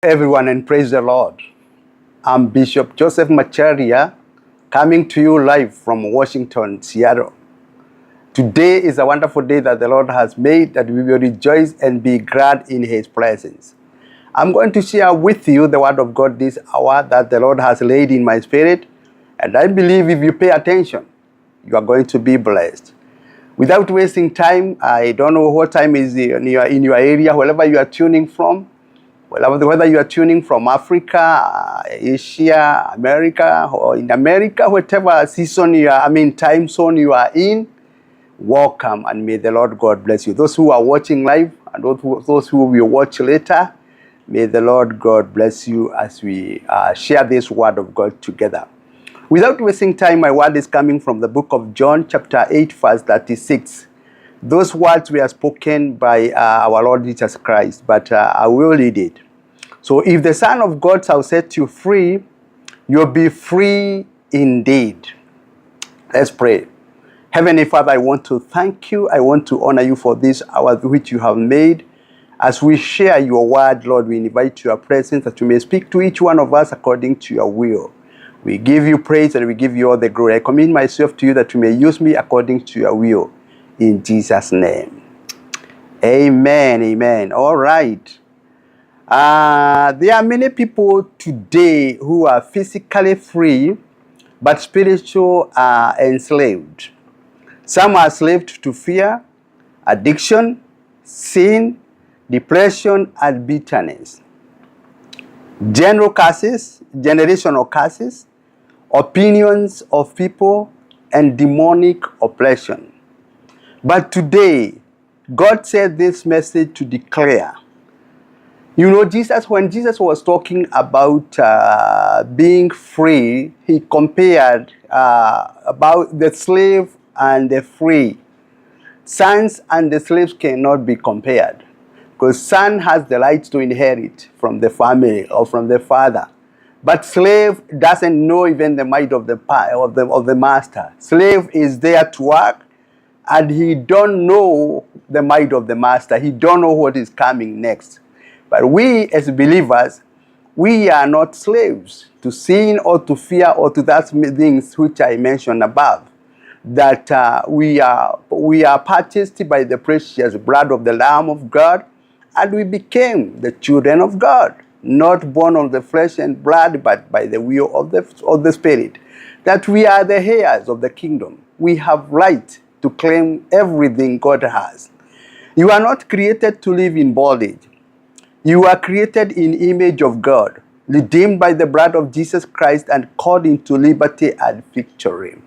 Everyone, and praise the Lord. I'm Bishop Joseph Macharia, coming to you live from Washington, Seattle. Today is a wonderful day that the Lord has made, that we will rejoice and be glad in His presence. I'm going to share with you the word of God this hour that the Lord has laid in my spirit, and I believe if you pay attention, you are going to be blessed. Without wasting time, I don't know what time is in your area, wherever you are tuning from. Whether you are tuning from Africa, Asia, America, or in America, whatever time zone you are in, welcome, and may the Lord God bless you. Those who are watching live and those who will watch later, may the Lord God bless you as we share this word of God together. Without wasting time, my word is coming from the book of John, chapter 8, verse 36. Those words were spoken by our Lord Jesus Christ, but I will read it. So, if the Son of God shall set you free, you'll be free indeed. Let's pray. Heavenly Father, I want to thank you. I want to honor you for this hour which you have made. As we share your word, Lord, we invite your presence that you may speak to each one of us according to your will. We give you praise and we give you all the glory. I commit myself to you that you may use me according to your will. In Jesus' name. Amen. Amen. All right. There are many people today who are physically free, but spiritual are enslaved. Some are enslaved to fear, addiction, sin, depression, and bitterness. Generational curses, opinions of people, and demonic oppression. But today, God said this message to declare. You know, when Jesus was talking about being free, he compared about the slave and the free. Sons and the slaves cannot be compared, because son has the right to inherit from the family or from the father. But slave doesn't know even the might of the master. Slave is there to work, and he don't know the might of the master. He don't know what is coming next. But we as believers, we are not slaves to sin or to fear or to that things which I mentioned above. That we are purchased by the precious blood of the Lamb of God, and we became the children of God, not born of the flesh and blood, but by the will of the Spirit. That we are the heirs of the kingdom. We have right to claim everything God has. You are not created to live in bondage. You are created in image of God, redeemed by the blood of Jesus Christ and called into liberty and victory.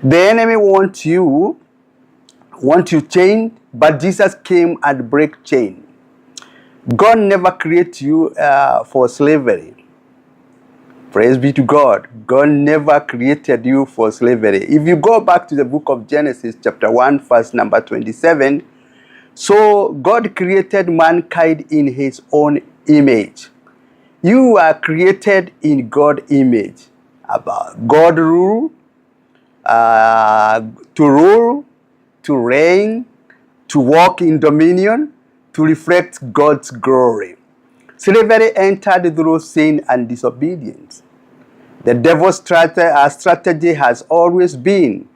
The enemy wants you chained, but Jesus came and break chain. God never created you for slavery. Praise be to God. God never created you for slavery. If you go back to the book of Genesis, chapter 1, verse number 27, so God created mankind in his own image. You are created in God's image. About God to rule, to reign, to walk in dominion, to reflect God's glory. Slavery entered through sin and disobedience. The devil's strategy has always been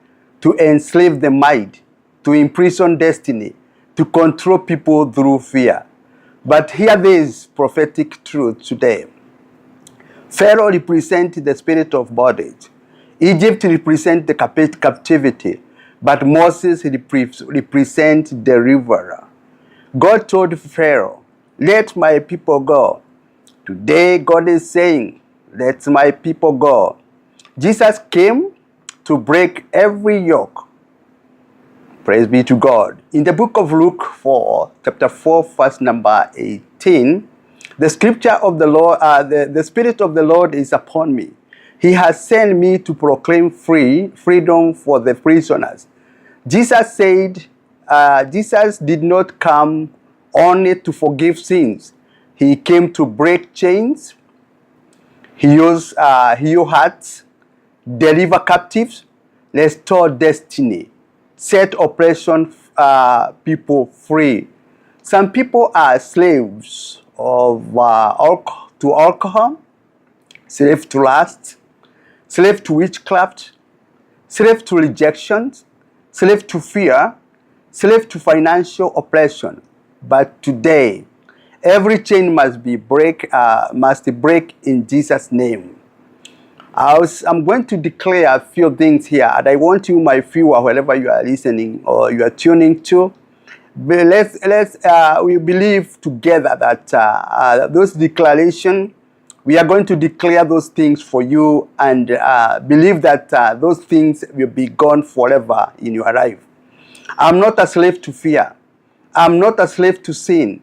to enslave the mind, to imprison destiny, to control people through fear. But hear this prophetic truth today. Pharaoh represents the spirit of bondage. Egypt represents the captivity. But Moses represents the deliverer. God told Pharaoh, "Let my people go." Today, God is saying, "Let my people go." Jesus came to break every yoke. Praise be to God. In the book of Luke 4, chapter 4, verse number 18, the scripture of the Lord, the Spirit of the Lord is upon me. He has sent me to proclaim freedom for the prisoners. Jesus said, Jesus did not come only to forgive sins. He came to break chains, heal hearts, deliver captives, restore destiny, set oppression people free. Some people are slaves to alcohol, slave to lust, slave to witchcraft, slave to rejection, slave to fear, slave to financial oppression. But today, every chain must break in Jesus' name. I'm going to declare a few things here, and I want you, my viewer, wherever you are listening or you are tuning to, we believe together that those declarations, we are going to declare those things for you, and believe that those things will be gone forever in your life. I'm not a slave to fear. I'm not a slave to sin.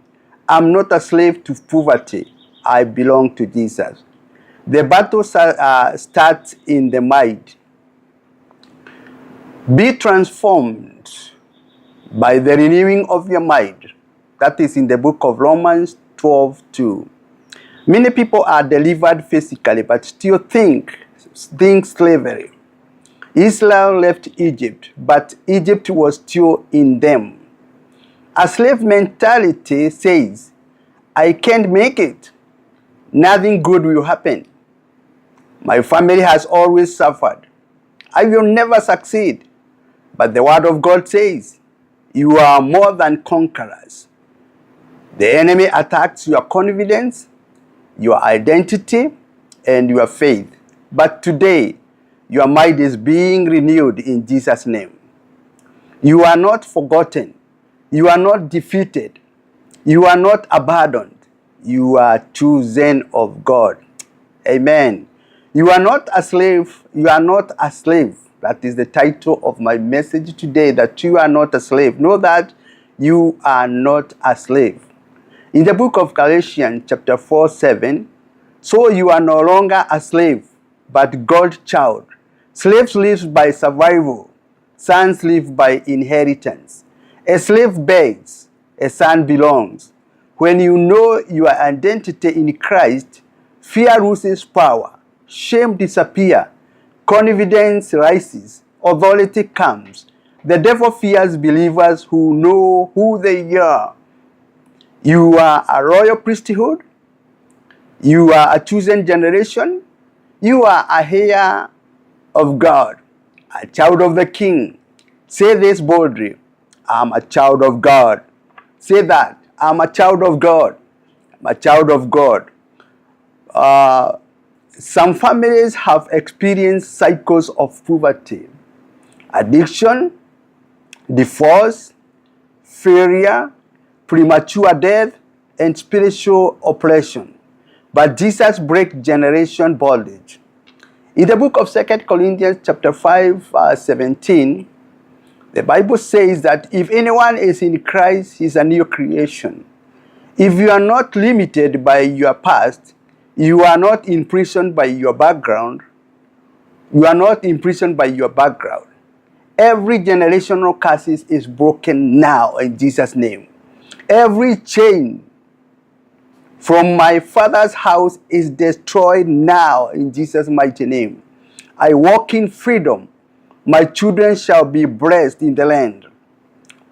I'm not a slave to poverty. I belong to Jesus. The battle starts in the mind. Be transformed by the renewing of your mind. That is in the book of Romans 12:2. Many people are delivered physically, but still think slavery. Israel left Egypt, but Egypt was still in them. A slave mentality says, I can't make it. Nothing good will happen. My family has always suffered. I will never succeed. But the word of God says, you are more than conquerors. The enemy attacks your confidence, your identity, and your faith. But today, your mind is being renewed in Jesus' name. You are not forgotten. You are not defeated. You are not abandoned. You are chosen of God. Amen. You are not a slave. You are not a slave. That is the title of my message today, that you are not a slave. Know that you are not a slave. In the book of Galatians chapter 4:7, so you are no longer a slave, but God's child. Slaves live by survival. Sons live by inheritance. A slave begs, a son belongs. When you know your identity in Christ, fear loses power, shame disappears, confidence rises, authority comes. The devil fears believers who know who they are. You are a royal priesthood. You are a chosen generation. You are a heir of God, a child of the King. Say this boldly. I'm a child of God. Say that. I'm a child of God. I'm a child of God. Some families have experienced cycles of poverty, addiction, divorce, failure, premature death, and spiritual oppression. But Jesus breaks generation bondage. In the book of 2 Corinthians chapter 5:17, the Bible says that if anyone is in Christ, he is a new creation. If you are not limited by your past, you are not imprisoned by your background. You are not imprisoned by your background. Every generational curse is broken now in Jesus' name. Every chain from my father's house is destroyed now in Jesus' mighty name. I walk in freedom. My children shall be blessed in the land.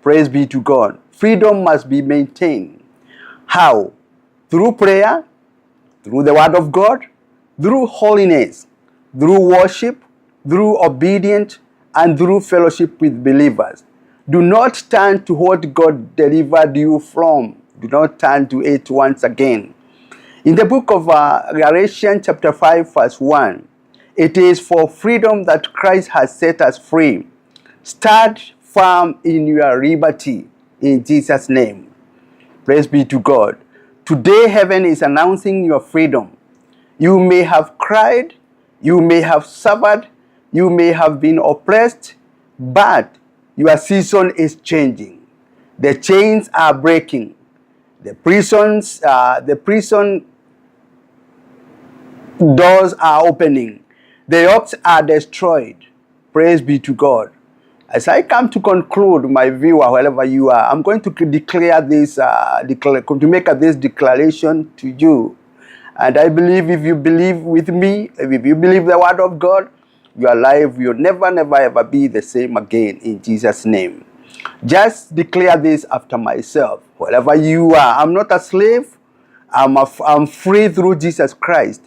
Praise be to God. Freedom must be maintained. How? Through prayer, through the word of God, through holiness, through worship, through obedience, and through fellowship with believers. Do not turn to what God delivered you from. Do not turn to it once again. In the book of Galatians chapter 5:1, it is for freedom that Christ has set us free. Stand firm in your liberty in Jesus' name. Praise be to God. Today, heaven is announcing your freedom. You may have cried, you may have suffered, you may have been oppressed, but your season is changing. The chains are breaking. The prison doors are opening. The yokes are destroyed. Praise be to God. As I come to conclude, my viewer, wherever you are, I'm going to declare this, to make this declaration to you. And I believe if you believe with me, if you believe the word of God, your life will never, never, ever be the same again in Jesus' name. Just declare this after myself. Wherever you are, I'm not a slave. I'm free through Jesus Christ.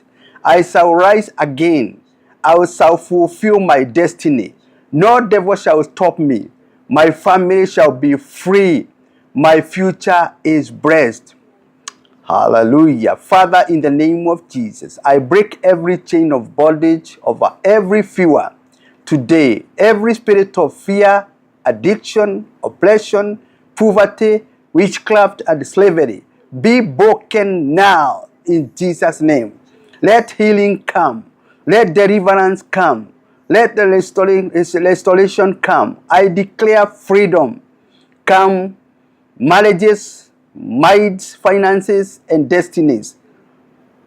I shall rise again. I shall fulfill my destiny. No devil shall stop me. My family shall be free. My future is blessed. Hallelujah. Father, in the name of Jesus, I break every chain of bondage over every fear today. Every spirit of fear, addiction, oppression, poverty, witchcraft, and slavery be broken now in Jesus' name. Let healing come. Let deliverance come. Let the restoration come. I declare freedom come, marriages, minds, finances, and destinies.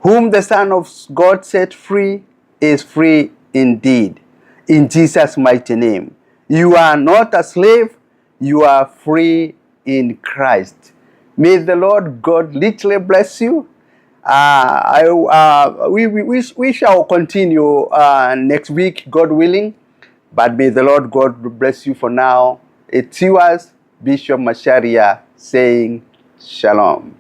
Whom the Son of God set free is free indeed. In Jesus' mighty name. You are not a slave, you are free in Christ. May the Lord God literally bless you. We shall continue next week, God willing. But may the Lord God bless you for now. It's yours, Bishop Macharia, saying Shalom.